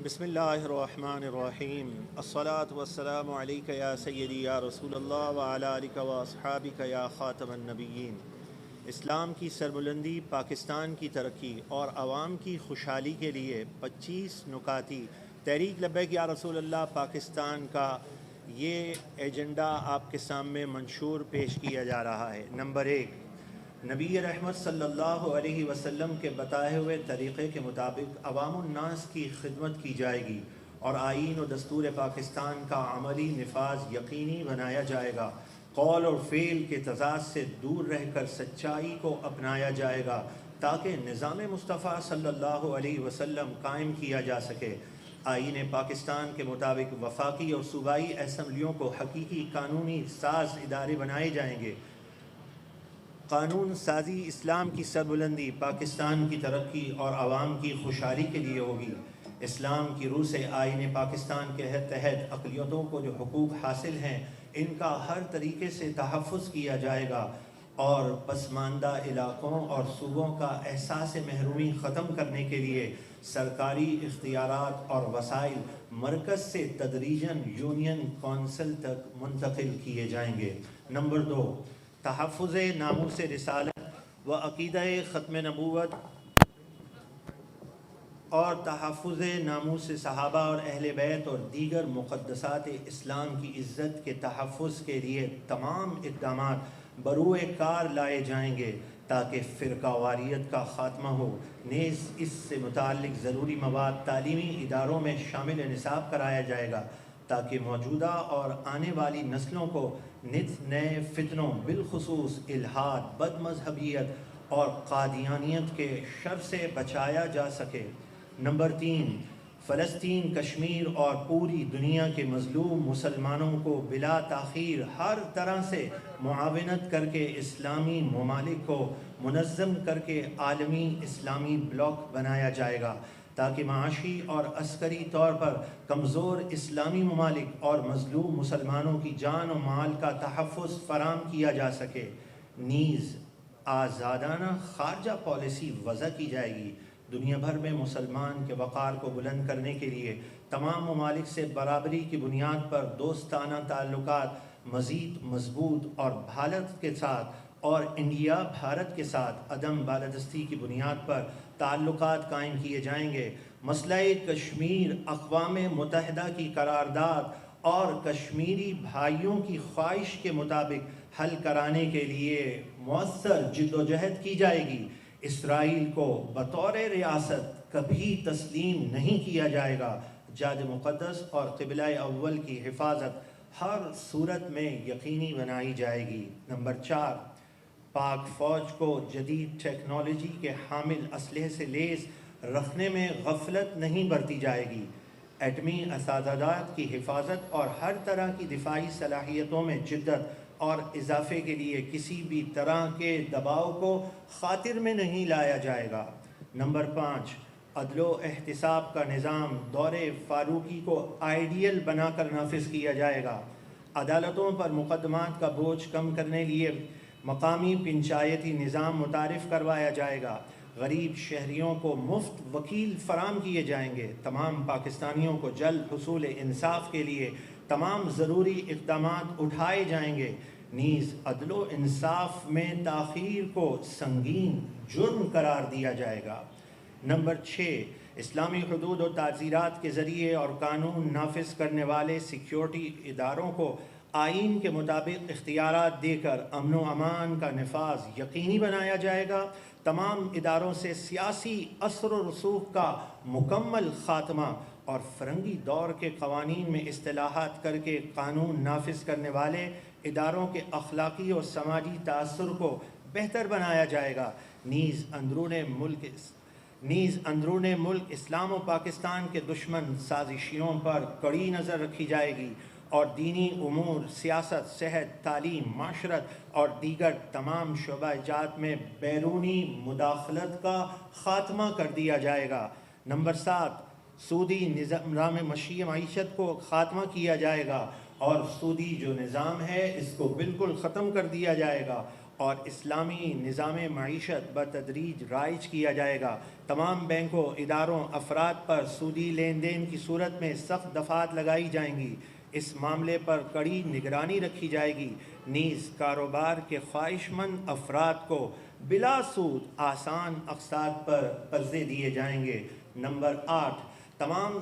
بسم اللہ الرحمن الرحیم الصلاة والسلام علیک یا سیدی یا رسول اللہ وعلی آلک و اصحابک یا خاتم النبیین۔ اسلام کی سربلندی، پاکستان کی ترقی اور عوام کی خوشحالی کے لیے 25 نکاتی تحریک لبیک یا رسول اللہ پاکستان کا یہ ایجنڈا آپ کے سامنے منشور پیش کیا جا رہا ہے۔ نمبر 1، نبی رحمت صلی اللہ علیہ وسلم کے بتائے ہوئے طریقے کے مطابق عوام الناس کی خدمت کی جائے گی اور آئین و دستور پاکستان کا عملی نفاذ یقینی بنایا جائے گا۔ قول اور فعل کے تضاد سے دور رہ کر سچائی کو اپنایا جائے گا تاکہ نظام مصطفیٰ صلی اللہ علیہ وسلم قائم کیا جا سکے۔ آئین پاکستان کے مطابق وفاقی اور صوبائی اسمبلیوں کو حقیقی قانونی ساز ادارے بنائے جائیں گے۔ قانون سازی اسلام کی سربلندی، پاکستان کی ترقی اور عوام کی خوشحالی کے لیے ہوگی۔ اسلام کی روح سے آئین پاکستان کے تحت اقلیتوں کو جو حقوق حاصل ہیں ان کا ہر طریقے سے تحفظ کیا جائے گا اور پسماندہ علاقوں اور صوبوں کا احساس محرومی ختم کرنے کے لیے سرکاری اختیارات اور وسائل مرکز سے تدریجاً یونین کونسل تک منتقل کیے جائیں گے۔ نمبر 2، تحفظ ناموس رسالت و عقیدہ ختم نبوت اور تحفظ ناموس صحابہ اور اہل بیت اور دیگر مقدسات اسلام کی عزت کے تحفظ کے لیے تمام اقدامات بروئے کار لائے جائیں گے تاکہ فرقہ واریت کا خاتمہ ہو۔ نیز اس سے متعلق ضروری مواد تعلیمی اداروں میں شامل نصاب کرایا جائے گا تاکہ موجودہ اور آنے والی نسلوں کو نت نئے فتنوں بالخصوص الحاد، بد مذہبیت اور قادیانیت کے شر سے بچایا جا سکے۔ نمبر 3، فلسطین، کشمیر اور پوری دنیا کے مظلوم مسلمانوں کو بلا تاخیر ہر طرح سے معاونت کر کے اسلامی ممالک کو منظم کر کے عالمی اسلامی بلاک بنایا جائے گا تاکہ معاشی اور عسکری طور پر کمزور اسلامی ممالک اور مظلوم مسلمانوں کی جان و مال کا تحفظ فراہم کیا جا سکے۔ نیز آزادانہ خارجہ پالیسی وضع کی جائے گی۔ دنیا بھر میں مسلمان کے وقار کو بلند کرنے کے لیے تمام ممالک سے برابری کی بنیاد پر دوستانہ تعلقات مزید مضبوط اور بھارت کے ساتھ اور انڈیا بھارت کے ساتھ عدم بالادستی کی بنیاد پر تعلقات قائم کیے جائیں گے۔ مسئلہ کشمیر اقوام متحدہ کی قرارداد اور کشمیری بھائیوں کی خواہش کے مطابق حل کرانے کے لیے مؤثر جدوجہد کی جائے گی۔ اسرائیل کو بطور ریاست کبھی تسلیم نہیں کیا جائے گا۔ جاد مقدس اور قبلہ اول کی حفاظت ہر صورت میں یقینی بنائی جائے گی۔ نمبر 4، پاک فوج کو جدید ٹیکنالوجی کے حامل اسلحے سے لیس رکھنے میں غفلت نہیں برتی جائے گی۔ ایٹمی اساسات کی حفاظت اور ہر طرح کی دفاعی صلاحیتوں میں جدت اور اضافے کے لیے کسی بھی طرح کے دباؤ کو خاطر میں نہیں لایا جائے گا۔ نمبر 5، عدل و احتساب کا نظام دور فاروقی کو آئیڈیل بنا کر نافذ کیا جائے گا۔ عدالتوں پر مقدمات کا بوجھ کم کرنے لیے مقامی پنچایتی نظام متعارف کروایا جائے گا۔ غریب شہریوں کو مفت وکیل فراہم کیے جائیں گے۔ تمام پاکستانیوں کو جلد حصول انصاف کے لیے تمام ضروری اقدامات اٹھائے جائیں گے۔ نیز عدل و انصاف میں تاخیر کو سنگین جرم قرار دیا جائے گا۔ نمبر 6، اسلامی حدود و تعزیرات کے ذریعے اور قانون نافذ کرنے والے سیکیورٹی اداروں کو آئین کے مطابق اختیارات دے کر امن و امان کا نفاذ یقینی بنایا جائے گا۔ تمام اداروں سے سیاسی اثر و رسوخ کا مکمل خاتمہ اور فرنگی دور کے قوانین میں اصلاحات کر کے قانون نافذ کرنے والے اداروں کے اخلاقی اور سماجی تاثر کو بہتر بنایا جائے گا۔ نیز اندرون ملک اسلام و پاکستان کے دشمن سازشیوں پر کڑی نظر رکھی جائے گی اور دینی امور، سیاست، صحت، تعلیم، معاشرت اور دیگر تمام شعبہ جات میں بیرونی مداخلت کا خاتمہ کر دیا جائے گا۔ نمبر 7، سودی نظام معیشت کو خاتمہ کیا جائے گا اور سودی جو نظام ہے اس کو بالکل ختم کر دیا جائے گا اور اسلامی نظام معیشت بتدریج رائج کیا جائے گا۔ تمام بینکوں، اداروں، افراد پر سودی لین دین کی صورت میں سخت دفعات لگائی جائیں گی۔ اس معاملے پر کڑی نگرانی رکھی جائے گی۔ نیز کاروبار کے خواہش مند افراد کو بلا سود آسان اقساط پر قرضے دیے جائیں گے۔ نمبر 8، تمام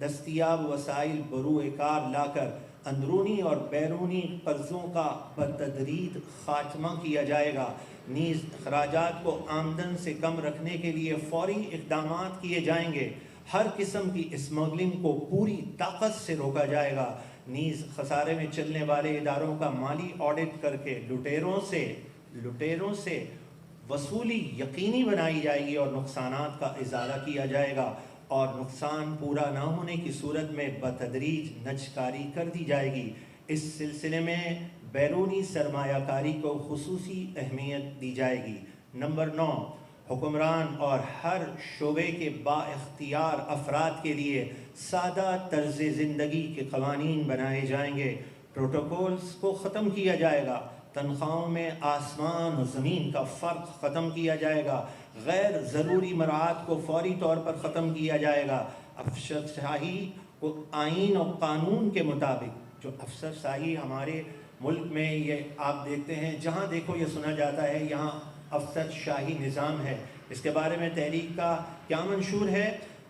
دستیاب وسائل بروئے کار لا کر اندرونی اور بیرونی قرضوں کا بتدریج خاتمہ کیا جائے گا۔ نیز اخراجات کو آمدن سے کم رکھنے کے لیے فوری اقدامات کیے جائیں گے۔ ہر قسم کی اسمگلنگ کو پوری طاقت سے روکا جائے گا۔ نیز خسارے میں چلنے والے اداروں کا مالی آڈٹ کر کے لٹیروں سے وصولی یقینی بنائی جائے گی اور نقصانات کا ازالہ کیا جائے گا، اور نقصان پورا نہ ہونے کی صورت میں بتدریج نجکاری کر دی جائے گی۔ اس سلسلے میں بیرونی سرمایہ کاری کو خصوصی اہمیت دی جائے گی۔ نمبر 9، حکمران اور ہر شعبے کے با اختیار افراد کے لیے سادہ طرز زندگی کے قوانین بنائے جائیں گے۔ پروٹوکولز کو ختم کیا جائے گا۔ تنخواہوں میں آسمان و زمین کا فرق ختم کیا جائے گا۔ غیر ضروری مراعات کو فوری طور پر ختم کیا جائے گا۔ افسر شاہی کو آئین و قانون کے مطابق، جو افسر شاہی ہمارے ملک میں یہ آپ دیکھتے ہیں، جہاں دیکھو یہ سنا جاتا ہے یہاں افسر شاہی نظام ہے۔ اس کے بارے میں تحریک کا کیا منشور ہے؟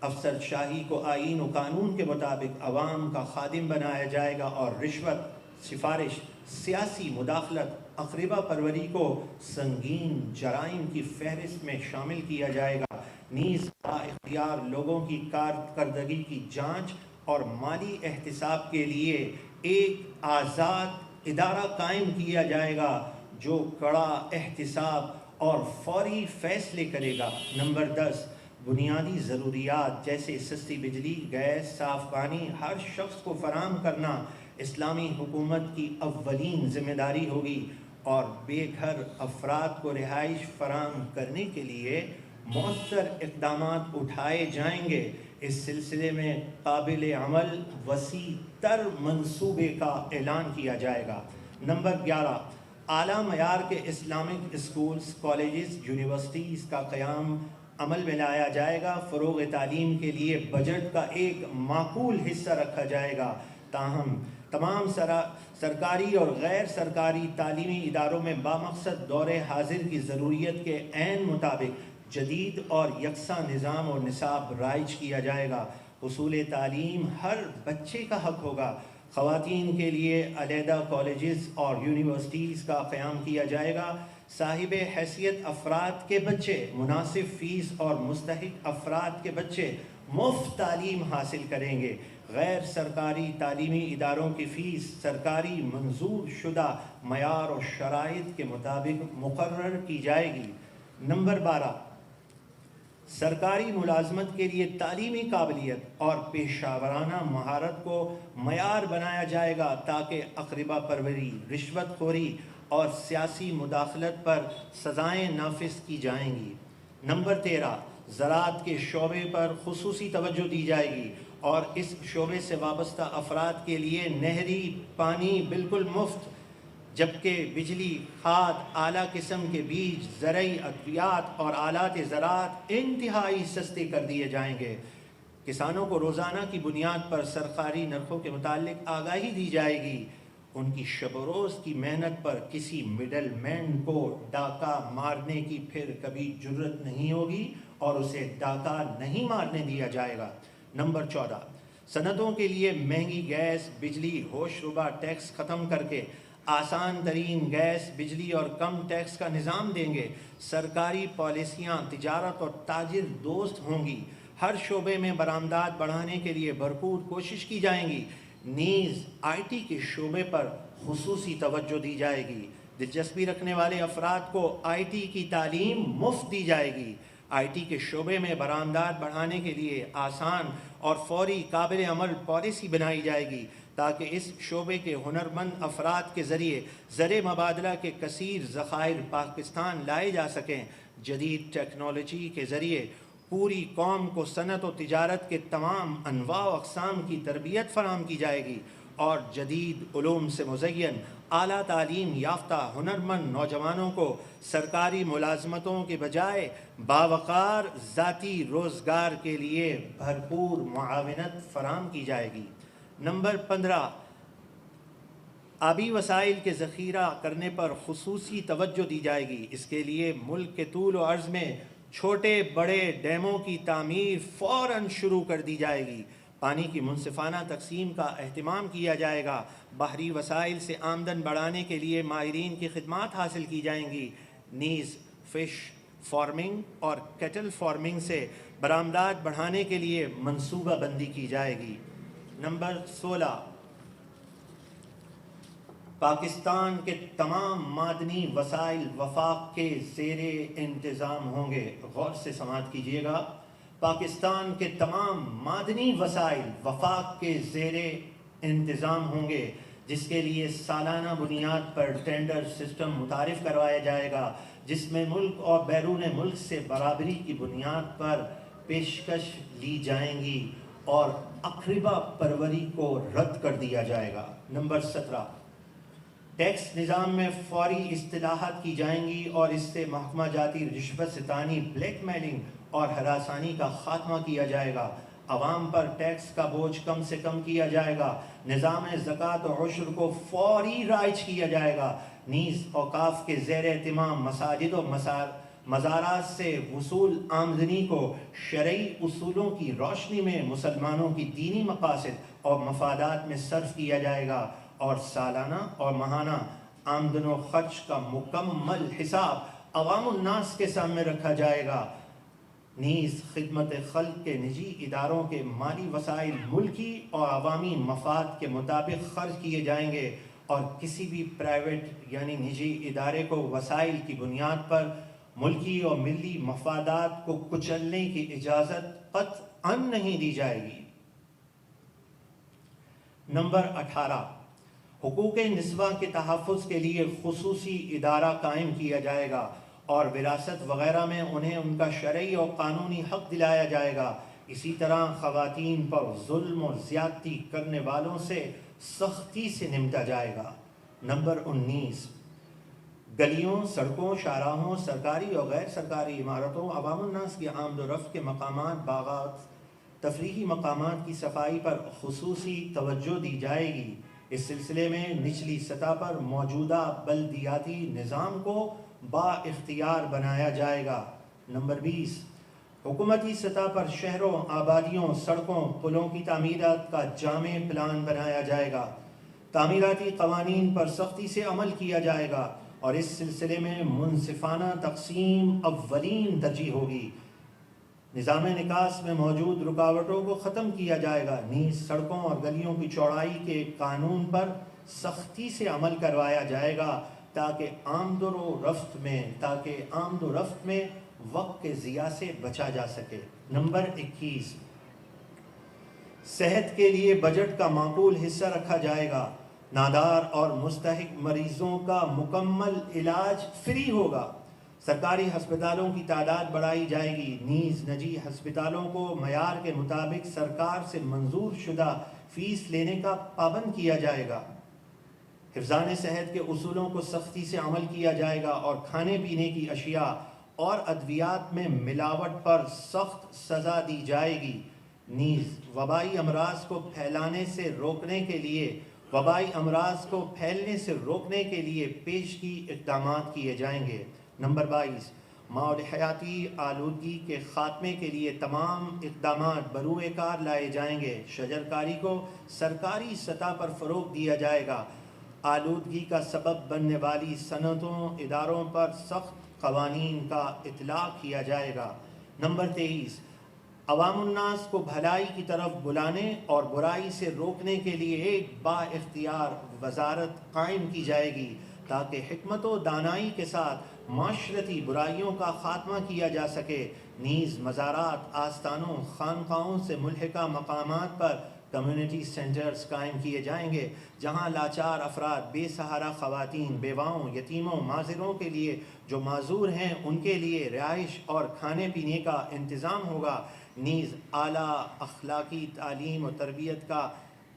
افسر شاہی کو آئین و قانون کے مطابق عوام کا خادم بنایا جائے گا، اور رشوت، سفارش، سیاسی مداخلت، اقربا پروری کو سنگین جرائم کی فہرست میں شامل کیا جائے گا۔ نیز با اختیار لوگوں کی کارکردگی کی جانچ اور مالی احتساب کے لیے ایک آزاد ادارہ قائم کیا جائے گا جو کڑا احتساب اور فوری فیصلے کرے گا۔ نمبر 10، بنیادی ضروریات جیسے سستی بجلی، گیس، صاف پانی ہر شخص کو فراہم کرنا اسلامی حکومت کی اولین ذمہ داری ہوگی، اور بے گھر افراد کو رہائش فراہم کرنے کے لیے مؤثر اقدامات اٹھائے جائیں گے۔ اس سلسلے میں قابل عمل وسیع تر منصوبے کا اعلان کیا جائے گا۔ نمبر 11، اعلیٰ معیار کے اسلامک اسکولز، کالجز، یونیورسٹیز کا قیام عمل میں لایا جائے گا۔ فروغ تعلیم کے لیے بجٹ کا ایک معقول حصہ رکھا جائے گا۔ تاہم تمام سرکاری اور غیر سرکاری تعلیمی اداروں میں بامقصد دور حاضر کی ضروریت کے عین مطابق جدید اور یکساں نظام اور نصاب رائج کیا جائے گا۔ حصول تعلیم ہر بچے کا حق ہوگا۔ خواتین کے لیے علیحدہ کالجز اور یونیورسٹیز کا قیام کیا جائے گا۔ صاحب حیثیت افراد کے بچے مناسب فیس اور مستحق افراد کے بچے مفت تعلیم حاصل کریں گے۔ غیر سرکاری تعلیمی اداروں کی فیس سرکاری منظور شدہ معیار اور شرائط کے مطابق مقرر کی جائے گی۔ نمبر 12، سرکاری ملازمت کے لیے تعلیمی قابلیت اور پیشہ ورانہ مہارت کو معیار بنایا جائے گا تاکہ اقربا پروری، رشوت خوری اور سیاسی مداخلت پر سزائیں نافذ کی جائیں گی۔ نمبر 13، زراعت کے شعبے پر خصوصی توجہ دی جائے گی اور اس شعبے سے وابستہ افراد کے لیے نہری پانی بالکل مفت، جبکہ بجلی، کھاد، اعلیٰ قسم کے بیج، زرعی ادویات اور آلات زراعت انتہائی سستے کر دیے جائیں گے۔ کسانوں کو روزانہ کی بنیاد پر سرکاری نرخوں کے متعلق آگاہی دی جائے گی۔ ان کی شب و روز کی محنت پر کسی مڈل مین کو ڈاکہ مارنے کی پھر کبھی جرت نہیں ہوگی اور اسے ڈاکہ نہیں مارنے دیا جائے گا۔ نمبر 14، صنعتوں کے لیے مہنگی گیس، بجلی، ہوش ربا ٹیکس ختم کر کے آسان ترین گیس، بجلی اور کم ٹیکس کا نظام دیں گے۔ سرکاری پالیسیاں تجارت اور تاجر دوست ہوں گی۔ ہر شعبے میں برآمدات بڑھانے کے لیے بھرپور کوشش کی جائیں گی۔ نیز آئی ٹی کے شعبے پر خصوصی توجہ دی جائے گی۔ دلچسپی رکھنے والے افراد کو آئی ٹی کی تعلیم مفت دی جائے گی۔ آئی ٹی کے شعبے میں برآمدات بڑھانے کے لیے آسان اور فوری قابل عمل پالیسی بنائی جائے گی تاکہ اس شعبے کے ہنرمند افراد کے ذریعے زر مبادلہ کے کثیر ذخائر پاکستان لائے جا سکیں۔ جدید ٹیکنالوجی کے ذریعے پوری قوم کو صنعت و تجارت کے تمام انواع و اقسام کی تربیت فراہم کی جائے گی۔ اور جدید علوم سے مزین اعلیٰ تعلیم یافتہ ہنرمند نوجوانوں کو سرکاری ملازمتوں کے بجائے باوقار ذاتی روزگار کے لیے بھرپور معاونت فراہم کی جائے گی۔ نمبر 15، آبی وسائل کے ذخیرہ کرنے پر خصوصی توجہ دی جائے گی۔ اس کے لیے ملک کے طول و عرض میں چھوٹے بڑے ڈیموں کی تعمیر فوراً شروع کر دی جائے گی۔ پانی کی منصفانہ تقسیم کا اہتمام کیا جائے گا۔ بحری وسائل سے آمدن بڑھانے کے لیے ماہرین کی خدمات حاصل کی جائیں گی۔ نیز فش فارمنگ اور کیٹل فارمنگ سے برآمدات بڑھانے کے لیے منصوبہ بندی کی جائے گی۔ نمبر 16، پاکستان کے تمام معدنی وسائل وفاق کے زیر انتظام ہوں گے۔ غور سے سماعت کیجیے گا۔ پاکستان کے تمام معدنی وسائل وفاق کے زیر انتظام ہوں گے، جس کے لیے سالانہ بنیاد پر ٹینڈر سسٹم متعارف کروایا جائے گا، جس میں ملک اور بیرون ملک سے برابری کی بنیاد پر پیشکش لی جائیں گی اور اقربا پروری کو رد کر دیا جائے گا۔ نمبر 17، ٹیکس نظام میں فوری اصلاحات کی جائیں گی اور اس سے محکمہ جاتی رشوت ستانی، بلیک میلنگ اور ہراسانی کا خاتمہ کیا جائے گا۔ عوام پر ٹیکس کا بوجھ کم سے کم کیا جائے گا۔ نظام زکوٰۃ و عشر کو فوری رائج کیا جائے گا۔ نیز اوقاف کے زیر اہتمام مساجد و مزارات سے وصول آمدنی کو شرعی اصولوں کی روشنی میں مسلمانوں کی دینی مقاصد اور مفادات میں صرف کیا جائے گا، اور سالانہ اور ماہانہ آمدن و خرچ کا مکمل حساب عوام الناس کے سامنے رکھا جائے گا۔ نیز خدمت خلق کے نجی اداروں کے مالی وسائل ملکی اور عوامی مفاد کے مطابق خرچ کیے جائیں گے، اور کسی بھی پرائیویٹ یعنی نجی ادارے کو وسائل کی بنیاد پر ملکی اور ملی مفادات کو کچلنے کی اجازت قطعاً نہیں دی جائے گی۔ نمبر 18، حقوق نسواں کے تحفظ کے لیے خصوصی ادارہ قائم کیا جائے گا اور وراثت وغیرہ میں انہیں ان کا شرعی اور قانونی حق دلایا جائے گا۔ اسی طرح خواتین پر ظلم اور زیادتی کرنے والوں سے سختی سے نمٹا جائے گا۔ نمبر 19، گلیوں، سڑکوں، شاہراہوں، سرکاری اور غیر سرکاری عمارتوں، عوام الناس کی آمد و رفت کے مقامات، باغات، تفریحی مقامات کی صفائی پر خصوصی توجہ دی جائے گی۔ اس سلسلے میں نچلی سطح پر موجودہ بلدیاتی نظام کو با اختیار بنایا جائے گا۔ نمبر 20، حکومتی سطح پر شہروں، آبادیوں، سڑکوں، پلوں کی تعمیرات کا جامع پلان بنایا جائے گا۔ تعمیراتی قوانین پر سختی سے عمل کیا جائے گا اور اس سلسلے میں منصفانہ تقسیم اولین ترجیح ہوگی۔ نظام نکاس میں موجود رکاوٹوں کو ختم کیا جائے گا۔ نیز سڑکوں اور گلیوں کی چوڑائی کے قانون پر سختی سے عمل کروایا جائے گا تاکہ آمد و رفت میں وقت کے ضیاع سے بچا جا سکے۔ نمبر 21، صحت کے لیے بجٹ کا معقول حصہ رکھا جائے گا۔ نادار اور مستحق مریضوں کا مکمل علاج فری ہوگا۔ سرکاری ہسپتالوں کی تعداد بڑھائی جائے گی۔ نیز نجی ہسپتالوں کو معیار کے مطابق سرکار سے منظور شدہ فیس لینے کا پابند کیا جائے گا۔ حفظان صحت کے اصولوں کو سختی سے عمل کیا جائے گا اور کھانے پینے کی اشیاء اور ادویات میں ملاوٹ پر سخت سزا دی جائے گی۔ نیز وبائی امراض کو پھیلنے سے روکنے کے لیے پیشگی اقدامات کیے جائیں گے۔ نمبر 22، ماحولیاتی آلودگی کے خاتمے کے لیے تمام اقدامات بروئے کار لائے جائیں گے۔ شجرکاری کو سرکاری سطح پر فروغ دیا جائے گا۔ آلودگی کا سبب بننے والی صنعتوں، اداروں پر سخت قوانین کا اطلاق کیا جائے گا۔ نمبر 23، عوام الناس کو بھلائی کی طرف بلانے اور برائی سے روکنے کے لیے ایک با اختیار وزارت قائم کی جائے گی تاکہ حکمت و دانائی کے ساتھ معاشرتی برائیوں کا خاتمہ کیا جا سکے۔ نیز مزارات، آستانوں، خانقاہوں سے ملحقہ مقامات پر کمیونٹی سینٹرز قائم کیے جائیں گے جہاں لاچار افراد، بے سہارا خواتین، بیواؤں، یتیموں، معذوروں کے لیے جو معذور ہیں ان کے لیے رہائش اور کھانے پینے کا انتظام ہوگا۔ نیز اعلیٰ اخلاقی تعلیم و تربیت کا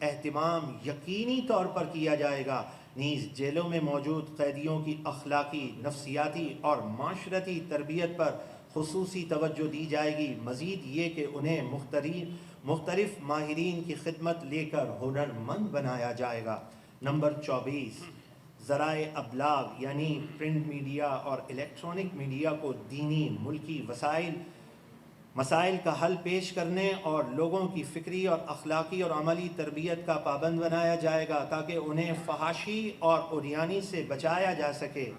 اہتمام یقینی طور پر کیا جائے گا۔ نیز جیلوں میں موجود قیدیوں کی اخلاقی، نفسیاتی اور معاشرتی تربیت پر خصوصی توجہ دی جائے گی۔ مزید یہ کہ انہیں مختلف ماہرین کی خدمت لے کر ہنرمند بنایا جائے گا۔ نمبر 24، ذرائع ابلاغ یعنی پرنٹ میڈیا اور الیکٹرانک میڈیا کو دینی، ملکی مسائل کا حل پیش کرنے اور لوگوں کی فکری اور اخلاقی اور عملی تربیت کا پابند بنایا جائے گا تاکہ انہیں فحاشی اور عریانی سے بچایا جا سکے۔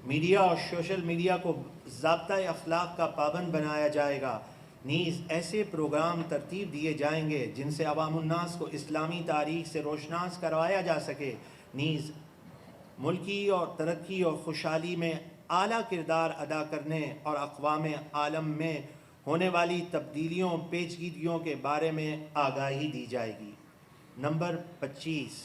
میڈیا اور سوشل میڈیا کو ضابطۂ اخلاق کا پابند بنایا جائے گا۔ نیز ایسے پروگرام ترتیب دیے جائیں گے جن سے عوام الناس کو اسلامی تاریخ سے روشناس کروایا جا سکے۔ نیز ملکی اور ترقی اور خوشحالی میں اعلیٰ کردار ادا کرنے اور اقوام عالم میں ہونے والی تبدیلیوں پیچیدگیوں کے بارے میں آگاہی دی جائے گی۔ نمبر 25،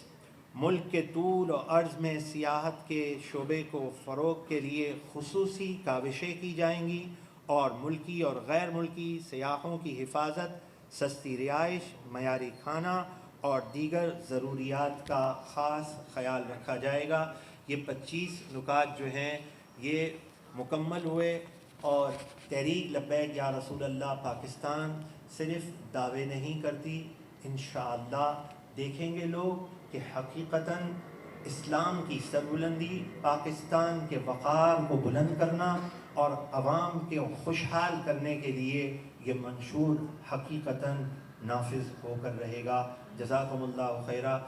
ملک کے طول و عرض میں سیاحت کے شعبے کو فروغ کے لیے خصوصی کاوشیں کی جائیں گی اور ملکی اور غیر ملکی سیاحوں کی حفاظت، سستی رہائش، معیاری کھانا اور دیگر ضروریات کا خاص خیال رکھا جائے گا۔ یہ 25 نکات جو ہیں یہ مکمل ہوئے، اور تحریک لبیک یا رسول اللہ پاکستان صرف دعوے نہیں کرتی، انشاءاللہ دیکھیں گے لوگ کہ حقیقتاً اسلام کی سربلندی، پاکستان کے وقار کو بلند کرنا اور عوام کے خوشحال کرنے کے لیے یہ منشور حقیقتاً نافذ ہو کر رہے گا۔ جزاکم اللہ خیرہ۔